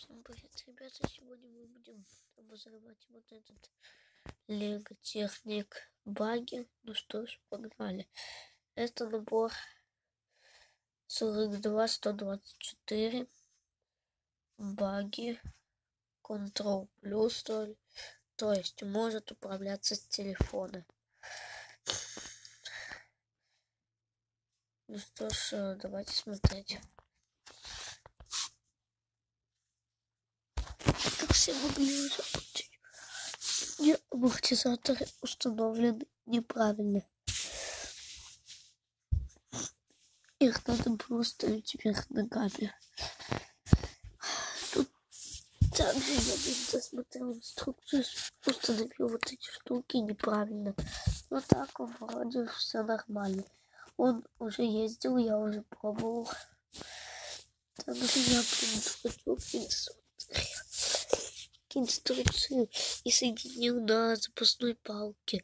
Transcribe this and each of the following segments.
Всем привет, ребята! Сегодня мы будем обозревать вот этот Лего Техник баги. Ну что ж, погнали. Это набор 42-124 баги Control Plus, то есть может управляться с телефона. Ну что ж, давайте смотреть. Как все могли заметить, амортизаторы установлены неправильно. Их надо было ставить вверх ногами. Тут также я не досмотрел инструкцию, установил вот эти штуки неправильно. Но так вроде все нормально. Он уже ездил, я уже пробовал. Также я предусмотрел инструкцию и соединил на запасной палке.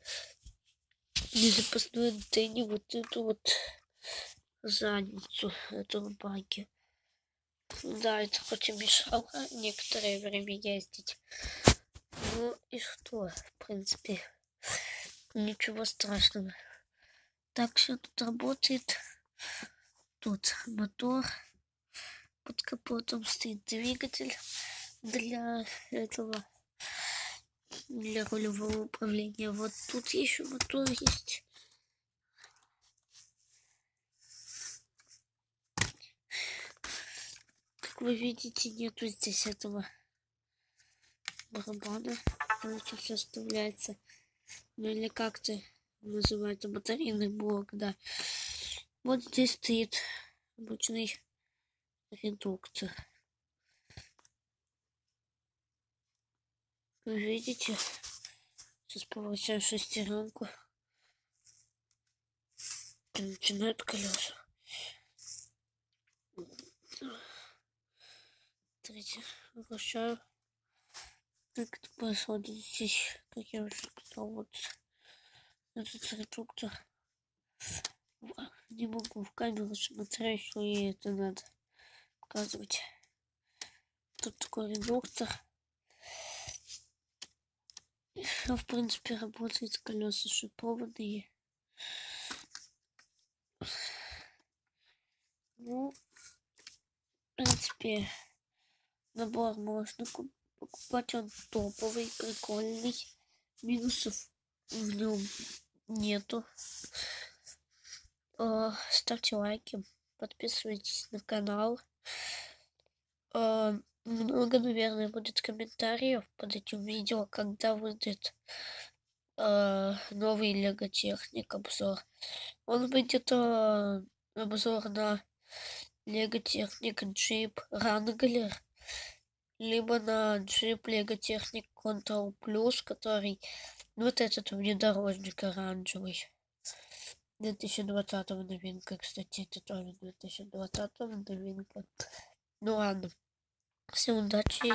Не запасной антенне вот эту вот задницу этого баги. Да, это хоть и мешало некоторое время ездить. Ну и что, в принципе, ничего страшного. Так все тут работает. Тут мотор. Под капотом стоит двигатель для этого, для рулевого управления. Вот тут еще мотор есть. Как вы видите, нету здесь этого барабана. Короче, все вставляется. Ну или как-то называется батарейный блок, да. Вот здесь стоит обычный редуктор. Вы видите? Сейчас поворачиваю шестеренку. Начинают колеса. Смотрите, вращаю. Как это происходит здесь, как я уже сказал, вот этот редуктор. Не могу в камеру смотреть, что ей это надо показывать. Тут такой редуктор. В принципе, работает, колеса шипованные. Ну, в принципе, набор можно покупать, он топовый, прикольный. Минусов в нем нету. Ставьте лайки, подписывайтесь на канал. Много, наверное, будет комментариев под этим видео, когда выйдет новый Лего Техник обзор. Он выйдет обзор на Лего Техник Jeep Wrangler, либо на Jeep Лего Техник Control Plus, который вот этот внедорожник оранжевый. 2020 новинка, кстати, это тоже 2020 новинка. Ну ладно, всем удачи.